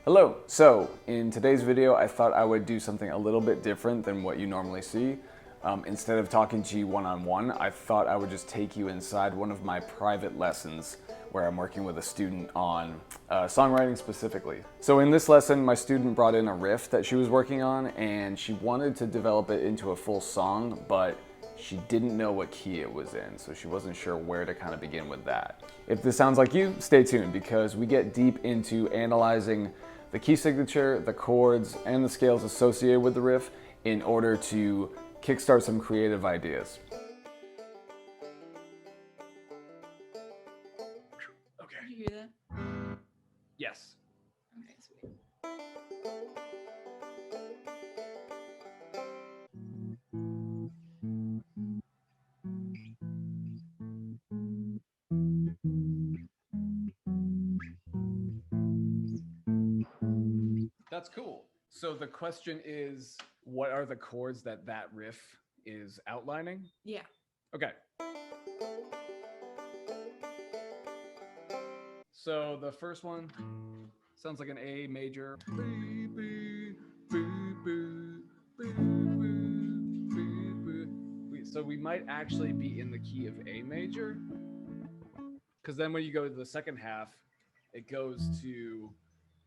Hello! So, in today's video, I thought I would do something a little bit different than what you normally see. Instead of talking to you one-on-one, I thought I would just take you inside one of my private lessons where I'm working with a student on songwriting specifically. So in this lesson, my student brought in a riff that she was working on and she wanted to develop it into a full song, but she didn't know what key it was in, so she wasn't sure where to kind of begin with that. If this sounds like you, stay tuned because we get deep into analyzing the key signature, the chords, and the scales associated with the riff in order to kickstart some creative ideas. Okay. Did you hear that? Yes. Okay, sweet. That's cool. So the question is, what are the chords that riff is outlining? Yeah. Okay. So the first one sounds like an A major. So we might actually be in the key of A major, because then when you go to the second half, it goes to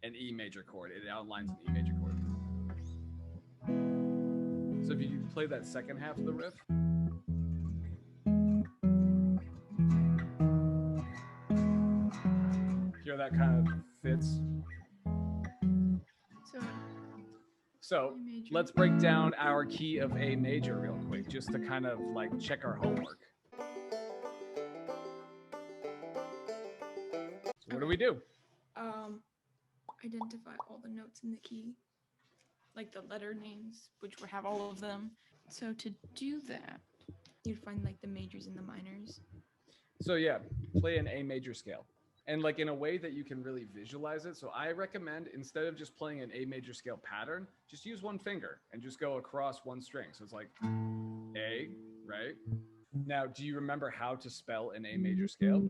an E major chord. It outlines an E major chord. So if you play that second half of the riff. Hear that kind of fits. So let's break down our key of A major real quick, just to kind of like check our homework. So what do we do? Identify all the notes in the key, like the letter names, which will have all of them. So to do that, you'd find like the majors and the minors. So yeah, play an A major scale. And like in a way that you can really visualize it. So I recommend, instead of just playing an A major scale pattern, just use one finger and just go across one string. So it's like A, right? Now, do you remember how to spell an A major scale?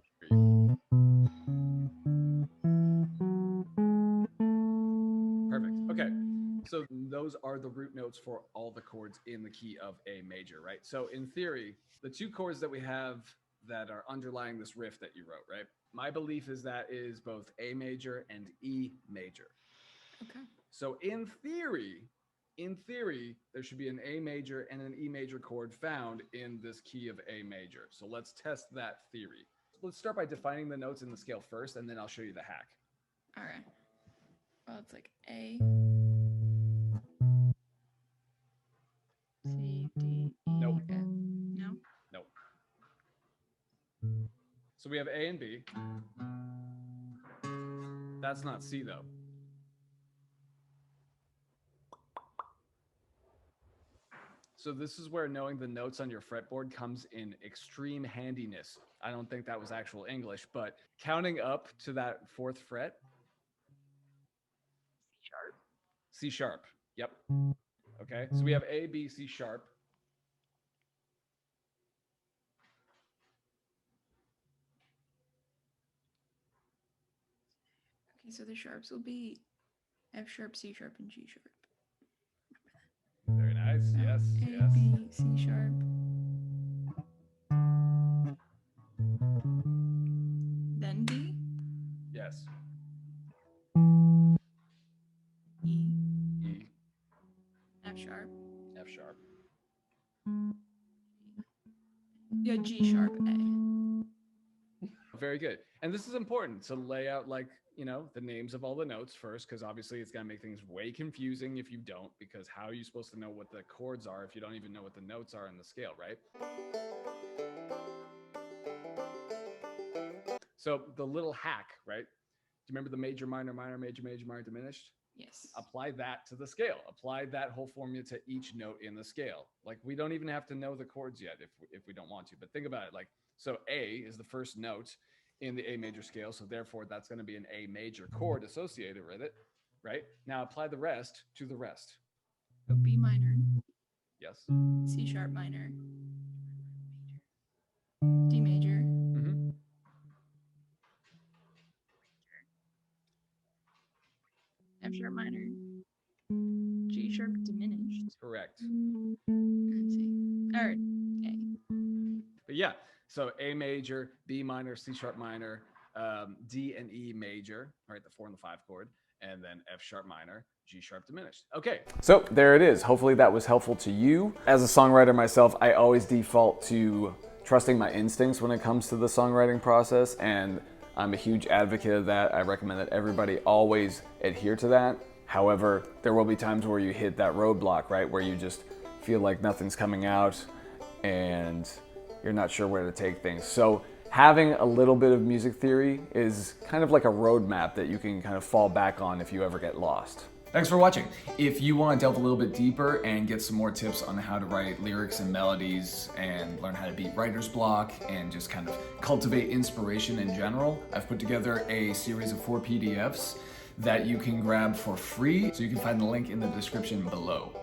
Perfect. Okay. So those are the root notes for all the chords in the key of A major, right? So in theory, the two chords that we have that are underlying this riff that you wrote, right? My belief is that is both A major and E major. Okay. So in theory, there should be an A major and an E major chord found in this key of A major. So let's test that theory. Let's start by defining the notes in the scale first, and then I'll show you the hack. All right. Well, it's like A, C, D, E, Nope. F. No? Nope. So we have A and B. That's not C though. So this is where knowing the notes on your fretboard comes in extreme handiness. I don't think that was actual English, but counting up to that fourth fret. C sharp. C sharp. Yep. Okay. So we have A, B, C sharp. Okay, so the sharps will be F sharp, C sharp, and G sharp. Very nice. So Yes. A, Yes. B, C sharp. Then D. Yes. E. E. F sharp. F sharp. Yeah, G sharp, A. Very good. And this is important to lay out, like, you know, the names of all the notes first, because obviously it's going to make things way confusing if you don't, because how are you supposed to know what the chords are if you don't even know what the notes are in the scale, right? So the little hack, right? Do you remember the major, minor, minor, major, major, minor, diminished? Yes. Apply that to the scale. Apply that whole formula to each note in the scale. Like, we don't even have to know the chords yet if we don't want to. But think about it. Like, so A is the first note in the A major scale. So therefore, that's going to be an A major chord associated with it, right? Now apply the rest to the rest. So B minor. Yes. C sharp minor. D major. Mm-hmm. F sharp minor, G sharp diminished. Correct. Let's see. All right. A. But yeah, so A major, B minor, C sharp minor, D and E major, right, the 4 and the 5 chord, and then F sharp minor, G sharp diminished. Okay. So there it is. Hopefully that was helpful to you. As a songwriter myself, I always default to trusting my instincts when it comes to the songwriting process, and I'm a huge advocate of that. I recommend that everybody always adhere to that. However, there will be times where you hit that roadblock, right, where you just feel like nothing's coming out and you're not sure where to take things. So having a little bit of music theory is kind of like a roadmap that you can kind of fall back on if you ever get lost. Thanks for watching. If you want to delve a little bit deeper and get some more tips on how to write lyrics and melodies and learn how to beat writer's block and just kind of cultivate inspiration in general, I've put together a series of 4 PDFs that you can grab for free. So you can find the link in the description below.